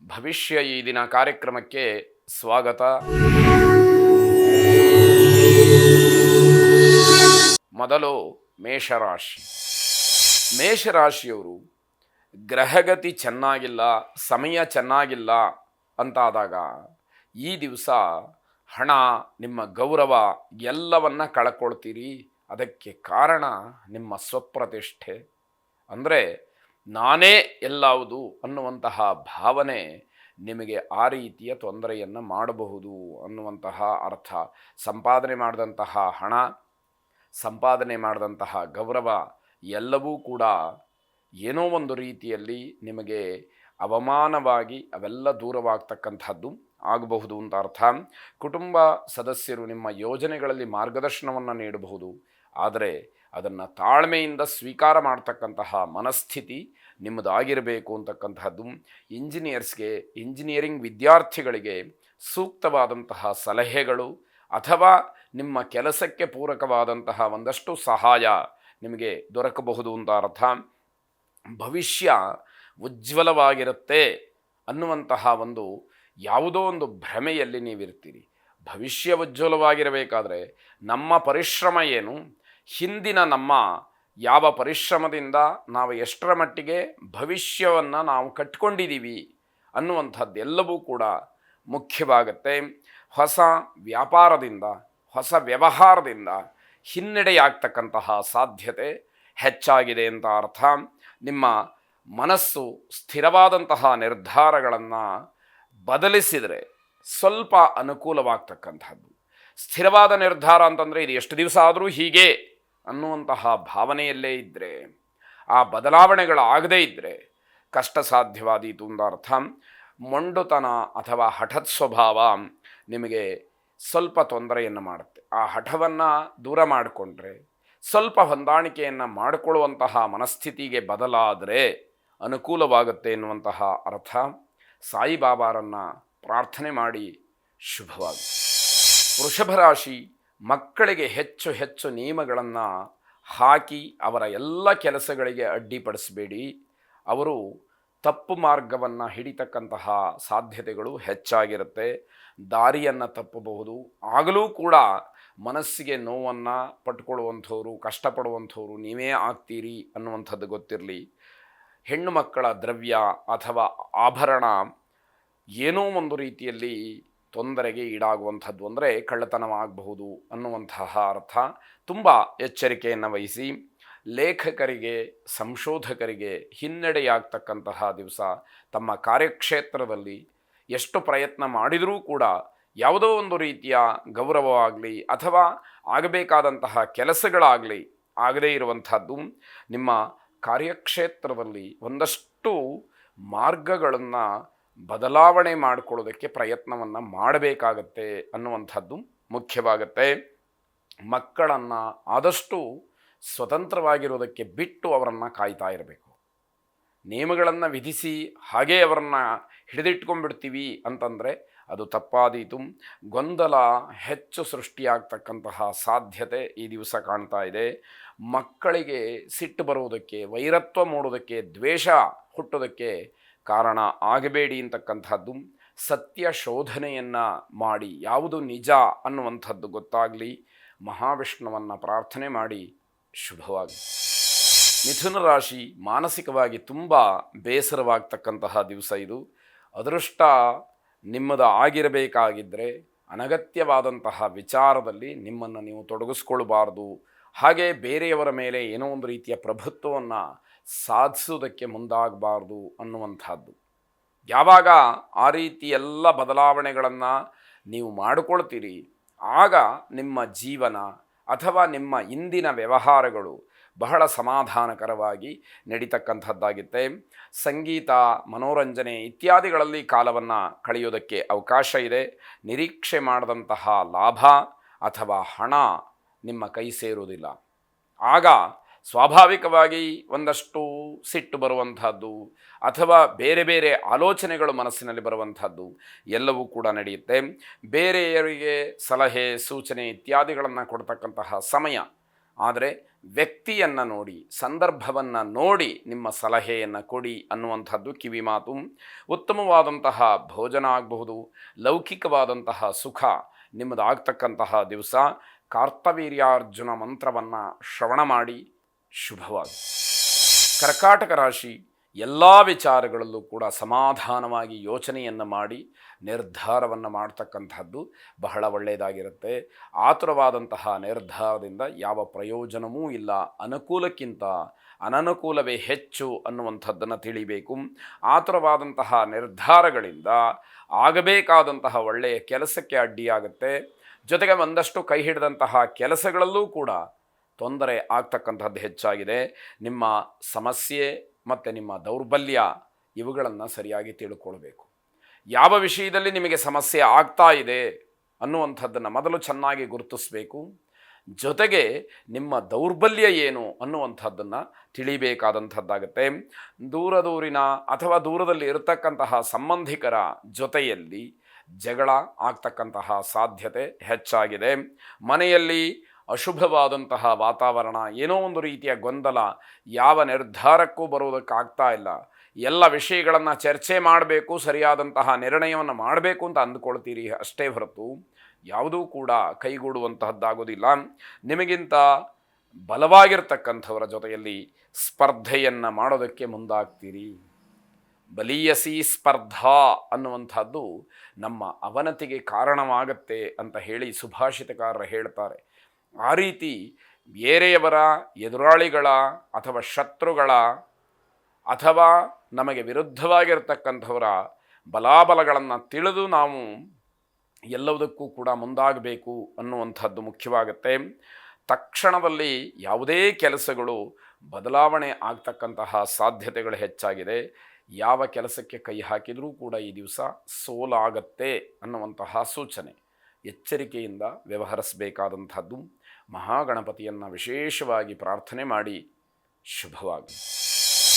ಭವಿಷ್ಯ ಈ ದಿನ ಕಾರ್ಯಕ್ರಮಕ್ಕೆ ಸ್ವಾಗತ. ಮೊದಲು ಮೇಷರಾಶಿ. ಮೇಷರಾಶಿಯವರು ಗ್ರಹಗತಿ ಚೆನ್ನಾಗಿಲ್ಲ, ಸಮಯ ಚೆನ್ನಾಗಿಲ್ಲ ಅಂತಾದಾಗ ಈ ದಿವಸ ಹಣ, ನಿಮ್ಮ ಗೌರವ ಎಲ್ಲವನ್ನ ಕಳ್ಕೊಳ್ತೀರಿ. ಅದಕ್ಕೆ ಕಾರಣ ನಿಮ್ಮ ಸ್ವಪ್ರತಿಷ್ಠೆ. ಅಂದರೆ ನಾನೇ ಎಲ್ಲವುದು ಅನ್ನುವಂತಹ ಭಾವನೆ ನಿಮಗೆ ಆ ರೀತಿಯ ತೊಂದರೆಯನ್ನು ಮಾಡಬಹುದು ಅನ್ನುವಂತಹ ಅರ್ಥ. ಸಂಪಾದನೆ ಮಾಡಿದಂತಹ ಹಣ, ಸಂಪಾದನೆ ಮಾಡಿದಂತಹ ಗೌರವ ಎಲ್ಲವೂ ಕೂಡ ಏನೋ ಒಂದು ರೀತಿಯಲ್ಲಿ ನಿಮಗೆ ಅವಮಾನವಾಗಿ ಅವೆಲ್ಲ ದೂರವಾಗ್ತಕ್ಕಂಥದ್ದು ಆಗಬಹುದು ಅಂತ ಅರ್ಥ. ಕುಟುಂಬ ಸದಸ್ಯರು ನಿಮ್ಮ ಯೋಜನೆಗಳಲ್ಲಿ ಮಾರ್ಗದರ್ಶನವನ್ನು ನೀಡಬಹುದು, ಆದರೆ ಅದನ್ನು ತಾಳ್ಮೆಯಿಂದ ಸ್ವೀಕಾರ ಮಾಡ್ತಕ್ಕಂತಹ ಮನಸ್ಥಿತಿ ನಿಮ್ಮದಾಗಿರಬೇಕು ಅಂತಕ್ಕಂತಹದ್ದು. ಇಂಜಿನಿಯರಿಂಗ್ ವಿದ್ಯಾರ್ಥಿಗಳಿಗೆ ಸೂಕ್ತವಾದಂತಹ ಸಲಹೆಗಳು ಅಥವಾ ನಿಮ್ಮ ಕೆಲಸಕ್ಕೆ ಪೂರಕವಾದಂತಹ ಒಂದಷ್ಟು ಸಹಾಯ ನಿಮಗೆ ದೊರಕಬಹುದು ಅಂತ ಅರ್ಥ. ಭವಿಷ್ಯ ಉಜ್ವಲವಾಗಿರುತ್ತೆ ಅನ್ನುವಂತಹ ಒಂದು ಯಾವುದೋ ಒಂದು ಭ್ರಮೆಯಲ್ಲಿ ನೀವಿರ್ತೀರಿ. ಭವಿಷ್ಯ ಉಜ್ವಲವಾಗಿರಬೇಕಾದ್ರೆ ನಮ್ಮ ಪರಿಶ್ರಮ ಏನು, ಹಿಂದಿನ ನಮ್ಮ ಯಾವ ಪರಿಶ್ರಮದಿಂದ ನಾವು ಎಷ್ಟರ ಮಟ್ಟಿಗೆ ಭವಿಷ್ಯವನ್ನು ನಾವು ಕಟ್ಕೊಂಡಿದ್ದೀವಿ ಅನ್ನುವಂಥದ್ದೆಲ್ಲವೂ ಕೂಡ ಮುಖ್ಯವಾಗುತ್ತೆ. ಹೊಸ ವ್ಯಾಪಾರದಿಂದ, ಹೊಸ ವ್ಯವಹಾರದಿಂದ ಹಿನ್ನಡೆಯಾಗ್ತಕ್ಕಂತಹ ಸಾಧ್ಯತೆ ಹೆಚ್ಚಾಗಿದೆ ಅಂತ ಅರ್ಥ. ನಿಮ್ಮ ಮನಸ್ಸು ಸ್ಥಿರವಾದಂತಹ ನಿರ್ಧಾರಗಳನ್ನು ಬದಲಿಸಿದರೆ ಸ್ವಲ್ಪ ಅನುಕೂಲವಾಗ್ತಕ್ಕಂಥದ್ದು. ಸ್ಥಿರವಾದ ನಿರ್ಧಾರ ಅಂತಂದರೆ ಇದು ಎಷ್ಟು ದಿವಸ ಆದರೂ ಹೀಗೆ ಅನ್ನುವಂತಹ ಭಾವನೆಯಲ್ಲೇ ಇದ್ದರೆ, ಆ ಬದಲಾವಣೆಗಳಾಗದೇ ಇದ್ದರೆ ಕಷ್ಟ ಸಾಧ್ಯವಾದೀತು ಅಂತ ಅರ್ಥ. ಮೊಂಡುತನ ಅಥವಾ ಹಠತ್ ಸ್ವಭಾವ ನಿಮಗೆ ಸ್ವಲ್ಪ ತೊಂದರೆಯನ್ನು ಮಾಡುತ್ತೆ. ಆ ಹಠವನ್ನು ದೂರ ಮಾಡಿಕೊಂಡ್ರೆ, ಸ್ವಲ್ಪ ಹೊಂದಾಣಿಕೆಯನ್ನು ಮಾಡಿಕೊಳ್ಳುವಂತಹ ಮನಸ್ಥಿತಿಗೆ ಬದಲಾದರೆ ಅನುಕೂಲವಾಗುತ್ತೆ ಎನ್ನುವಂತಹ ಅರ್ಥ. ಸಾಯಿಬಾಬಾರನ್ನು ಪ್ರಾರ್ಥನೆ ಮಾಡಿ ಶುಭವಾಗಿ. ವೃಷಭ ರಾಶಿ. ಮಕ್ಕಳಿಗೆ ಹೆಚ್ಚು ಹೆಚ್ಚು ನಿಯಮಗಳನ್ನು ಹಾಕಿ ಅವರ ಎಲ್ಲ ಕೆಲಸಗಳಿಗೆ ಅಡ್ಡಿಪಡಿಸಬೇಡಿ. ಅವರು ತಪ್ಪು ಮಾರ್ಗವನ್ನು ಹಿಡಿತಕ್ಕಂತಹ ಸಾಧ್ಯತೆಗಳು ಹೆಚ್ಚಾಗಿರುತ್ತೆ. ದಾರಿಯನ್ನು ತಪ್ಪಬಹುದು. ಆಗಲೂ ಕೂಡ ಮನಸ್ಸಿಗೆ ನೋವನ್ನು ಪಟ್ಕೊಳ್ಳುವಂಥವ್ರು, ಕಷ್ಟಪಡುವಂಥವ್ರು ನೀವೇ ಆಗ್ತೀರಿ ಅನ್ನುವಂಥದ್ದು ಗೊತ್ತಿರಲಿ. ಹೆಣ್ಣು ಮಕ್ಕಳ ದ್ರವ್ಯ ಅಥವಾ ಆಭರಣ ಏನೋ ಒಂದು ರೀತಿಯಲ್ಲಿ ತೊಂದರೆಗೆ ಈಡಾಗುವಂಥದ್ದು, ಅಂದರೆ ಕಳ್ಳತನವಾಗಬಹುದು ಅನ್ನುವಂತಹ ಅರ್ಥ. ತುಂಬ ಎಚ್ಚರಿಕೆಯನ್ನು ವಹಿಸಿ. ಲೇಖಕರಿಗೆ, ಸಂಶೋಧಕರಿಗೆ ಹಿನ್ನಡೆಯಾಗ್ತಕ್ಕಂತಹ ದಿವಸ. ತಮ್ಮ ಕಾರ್ಯಕ್ಷೇತ್ರದಲ್ಲಿ ಎಷ್ಟು ಪ್ರಯತ್ನ ಮಾಡಿದರೂ ಕೂಡ ಯಾವುದೋ ಒಂದು ರೀತಿಯ ಗೌರವವಾಗಲಿ ಅಥವಾ ಆಗಬೇಕಾದಂತಹ ಕೆಲಸಗಳಾಗಲಿ ಆಗದೇ ಇರುವಂಥದ್ದು. ನಿಮ್ಮ ಕಾರ್ಯಕ್ಷೇತ್ರದಲ್ಲಿ ಒಂದಷ್ಟು ಮಾರ್ಗಗಳನ್ನು ಬದಲಾವಣೆ ಮಾಡಿಕೊಳ್ಳೋದಕ್ಕೆ ಪ್ರಯತ್ನವನ್ನು ಮಾಡಬೇಕಾಗತ್ತೆ ಅನ್ನುವಂಥದ್ದು ಮುಖ್ಯವಾಗತ್ತೆ. ಮಕ್ಕಳನ್ನು ಆದಷ್ಟು ಸ್ವತಂತ್ರವಾಗಿರೋದಕ್ಕೆ ಬಿಟ್ಟು ಅವರನ್ನು ಕಾಯ್ತಾ ಇರಬೇಕು. ನಿಯಮಗಳನ್ನು ವಿಧಿಸಿ ಹಾಗೇ ಅವರನ್ನು ಹಿಡಿದಿಟ್ಕೊಂಡ್ಬಿಡ್ತೀವಿ ಅಂತಂದರೆ ಅದು ತಪ್ಪಾದೀತು. ಗೊಂದಲ ಹೆಚ್ಚು ಸೃಷ್ಟಿಯಾಗ್ತಕ್ಕಂತಹ ಸಾಧ್ಯತೆ ಈ ದಿವಸ ಕಾಣ್ತಾ ಇದೆ. ಮಕ್ಕಳಿಗೆ ಸಿಟ್ಟು ಬರುವುದಕ್ಕೆ, ವೈರತ್ವ ಮೂಡೋದಕ್ಕೆ, ದ್ವೇಷ ಹುಟ್ಟೋದಕ್ಕೆ ಕಾರಣ ಆಗಬೇಡಿ ಅಂತಕ್ಕಂಥದ್ದು. ಸತ್ಯ ಶೋಧನೆಯನ್ನು ಮಾಡಿ ಯಾವುದು ನಿಜ ಅನ್ನುವಂಥದ್ದು ಗೊತ್ತಾಗಲಿ. ಮಹಾವಿಷ್ಣುವನ್ನು ಪ್ರಾರ್ಥನೆ ಮಾಡಿ ಶುಭವಾಗಿ. ಮಿಥುನ ರಾಶಿ. ಮಾನಸಿಕವಾಗಿ ತುಂಬ ಬೇಸರವಾಗ್ತಕ್ಕಂತಹ ದಿವಸ ಇದು. ಅದೃಷ್ಟ ನಿಮ್ಮದು ಆಗಿರಬೇಕಾಗಿದ್ದರೆ ಅನಗತ್ಯವಾದಂತಹ ವಿಚಾರದಲ್ಲಿ ನಿಮ್ಮನ್ನು ನೀವು ತೊಡಗಿಸ್ಕೊಳ್ಬಾರ್ದು. ಹಾಗೆ ಬೇರೆಯವರ ಮೇಲೆ ಏನೋ ಒಂದು ರೀತಿಯ ಪ್ರಭುತ್ವವನ್ನು ಸಾಧಿಸೋದಕ್ಕೆ ಮುಂದಾಗಬಾರ್ದು ಅನ್ನುವಂಥದ್ದು. ಯಾವಾಗ ಆ ರೀತಿ ಎಲ್ಲ ಬದಲಾವಣೆಗಳನ್ನು ನೀವು ಮಾಡಿಕೊಳ್ತೀರಿ, ಆಗ ನಿಮ್ಮ ಜೀವನ ಅಥವಾ ನಿಮ್ಮ ಇಂದಿನ ವ್ಯವಹಾರಗಳು ಬಹಳ ಸಮಾಧಾನಕರವಾಗಿ ನಡೀತಕ್ಕಂಥದ್ದಾಗುತ್ತೆ. ಸಂಗೀತ, ಮನೋರಂಜನೆ ಇತ್ಯಾದಿಗಳಲ್ಲಿ ಕಾಲವನ್ನು ಕಳೆಯೋದಕ್ಕೆ ಅವಕಾಶ ಇದೆ. ನಿರೀಕ್ಷೆ ಮಾಡಿದಂತಹ ಲಾಭ ಅಥವಾ ಹಣ ನಿಮ್ಮ ಕೈ ಸೇರುವುದಿಲ್ಲ. ಆಗ ಸ್ವಾಭಾವಿಕವಾಗಿ ಒಂದಷ್ಟು ಸಿಟ್ಟು ಬರುವಂಥದ್ದು ಅಥವಾ ಬೇರೆ ಬೇರೆ ಆಲೋಚನೆಗಳು ಮನಸ್ಸಿನಲ್ಲಿ ಬರುವಂಥದ್ದು ಎಲ್ಲವೂ ಕೂಡ ನಡೆಯುತ್ತೆ. ಬೇರೆಯವರಿಗೆ ಸಲಹೆ, ಸೂಚನೆ ಇತ್ಯಾದಿಗಳನ್ನು ಕೊಡ್ತಕ್ಕಂತಹ ಸಮಯ. ಆದರೆ ವ್ಯಕ್ತಿಯನ್ನು ನೋಡಿ, ಸಂದರ್ಭವನ್ನು ನೋಡಿ ನಿಮ್ಮ ಸಲಹೆಯನ್ನು ಕೊಡಿ ಅನ್ನುವಂಥದ್ದು ಕಿವಿ ಮಾತು. ಉತ್ತಮವಾದಂತಹ ಭೋಜನ ಆಗಬಹುದು, ಲೌಕಿಕವಾದಂತಹ ಸುಖ ನಿಮ್ಮದಾಗ್ತಕ್ಕಂತಹ ದಿವಸ. ಕಾರ್ತವೀರ್ಯಾರ್ಜುನ ಮಂತ್ರವನ್ನು ಶ್ರವಣ ಮಾಡಿ. ಶುಭವಾಗಿ. ಕರ್ಕಾಟಕ ರಾಶಿ ಎಲ್ಲ ವಿಚಾರಗಳಲ್ಲೂ ಕೂಡ ಸಮಾಧಾನವಾಗಿ ಯೋಚನೆಯನ್ನು ಮಾಡಿ ನಿರ್ಧಾರವನ್ನು ಮಾಡ್ತಕ್ಕಂಥದ್ದು ಬಹಳ ಒಳ್ಳೆಯದಾಗಿರುತ್ತೆ. ಆತುರವಾದಂತಹ ನಿರ್ಧಾರದಿಂದ ಯಾವ ಪ್ರಯೋಜನವೂ ಇಲ್ಲ, ಅನುಕೂಲಕ್ಕಿಂತ ಅನನುಕೂಲವೇ ಹೆಚ್ಚು ಅನ್ನುವಂಥದ್ದನ್ನು ತಿಳಿಬೇಕು. ಆತುರವಾದಂತಹ ನಿರ್ಧಾರಗಳಿಂದ ಆಗಬೇಕಾದಂತಹ ಒಳ್ಳೆಯ ಕೆಲಸಕ್ಕೆ ಅಡ್ಡಿಯಾಗುತ್ತೆ. ಜೊತೆಗೆ ಒಂದಷ್ಟು ಕೈ ಹಿಡಿದಂತಹ ಕೆಲಸಗಳಲ್ಲೂ ಕೂಡ ತೊಂದರೆ ಆಗ್ತಕ್ಕಂಥದ್ದು ಹೆಚ್ಚಾಗಿದೆ. ನಿಮ್ಮ ಸಮಸ್ಯೆ ಮತ್ತು ನಿಮ್ಮ ದೌರ್ಬಲ್ಯ ಇವುಗಳನ್ನು ಸರಿಯಾಗಿ ತಿಳ್ಕೊಳ್ಬೇಕು. ಯಾವ ವಿಷಯದಲ್ಲಿ ನಿಮಗೆ ಸಮಸ್ಯೆ ಆಗ್ತಾ ಇದೆ ಅನ್ನುವಂಥದ್ದನ್ನು ಮೊದಲು ಚೆನ್ನಾಗಿ ಗುರುತಿಸಬೇಕು. ಜೊತೆಗೆ ನಿಮ್ಮ ದೌರ್ಬಲ್ಯ ಏನು ಅನ್ನುವಂಥದ್ದನ್ನು ತಿಳಿಬೇಕಾದಂಥದ್ದಾಗತ್ತೆ. ದೂರದೂರಿನ ಅಥವಾ ದೂರದಲ್ಲಿ ಇರತಕ್ಕಂತಹ ಸಂಬಂಧಿಕರ ಜೊತೆಯಲ್ಲಿ ಜಗಳ ಆಗ್ತಕ್ಕಂತಹ ಸಾಧ್ಯತೆ ಹೆಚ್ಚಾಗಿದೆ. ಮನೆಯಲ್ಲಿ ಅಶುಭವಾದಂತಹ ವಾತಾವರಣ, ಏನೋ ಒಂದು ರೀತಿಯ ಗೊಂದಲ, ಯಾವ ನಿರ್ಧಾರಕ್ಕೂ ಬರೋದಕ್ಕಾಗ್ತಾ ಇಲ್ಲ. ಎಲ್ಲ ವಿಷಯಗಳನ್ನು ಚರ್ಚೆ ಮಾಡಬೇಕು, ಸರಿಯಾದಂತಹ ನಿರ್ಣಯವನ್ನು ಮಾಡಬೇಕು ಅಂತ ಅಂದುಕೊಳ್ತೀರಿ ಅಷ್ಟೇ ಹೊರತು ಯಾವುದೂ ಕೂಡ ಕೈಗೂಡುವಂತಹದ್ದಾಗೋದಿಲ್ಲ. ನಿಮಗಿಂತ ಬಲವಾಗಿರ್ತಕ್ಕಂಥವರ ಜೊತೆಯಲ್ಲಿ ಸ್ಪರ್ಧೆಯನ್ನು ಮಾಡೋದಕ್ಕೆ ಮುಂದಾಗ್ತೀರಿ. ಬಲೀಯಸಿ ಸ್ಪರ್ಧಾ ಅನ್ನುವಂಥದ್ದು ನಮ್ಮ ಅವನತಿಗೆ ಕಾರಣವಾಗತ್ತೆ ಅಂತ ಹೇಳಿ ಸುಭಾಷಿತಕಾರರು ಹೇಳ್ತಾರೆ. ಆ ರೀತಿ ಬೇರೆಯವರ, ಎದುರಾಳಿಗಳ ಅಥವಾ ಶತ್ರುಗಳ ಅಥವಾ ನಮಗೆ ವಿರುದ್ಧವಾಗಿರ್ತಕ್ಕಂಥವರ ಬಲಾಬಲಗಳನ್ನು ತಿಳಿದು ನಾವು ಎಲ್ಲವುದಕ್ಕೂ ಕೂಡ ಮುಂದಾಗಬೇಕು ಅನ್ನುವಂಥದ್ದು ಮುಖ್ಯವಾಗುತ್ತೆ. ತಕ್ಷಣದಲ್ಲಿ ಯಾವುದೇ ಕೆಲಸಗಳು ಬದಲಾವಣೆ ಆಗ್ತಕ್ಕಂತಹ ಸಾಧ್ಯತೆಗಳು ಹೆಚ್ಚಾಗಿದೆ. ಯಾವ ಕೆಲಸಕ್ಕೆ ಕೈ ಹಾಕಿದರೂ ಕೂಡ ಈ ದಿವಸ ಸೋಲಾಗತ್ತೆ ಅನ್ನುವಂತಹ ಸೂಚನೆ. ಎಚ್ಚರಿಕೆಯಿಂದ ವ್ಯವಹರಿಸಬೇಕಾದಂಥದ್ದು. ಮಹಾಗಣಪತಿಯನ್ನು ವಿಶೇಷವಾಗಿ ಪ್ರಾರ್ಥನೆ ಮಾಡಿ. ಶುಭವಾಗಲಿ.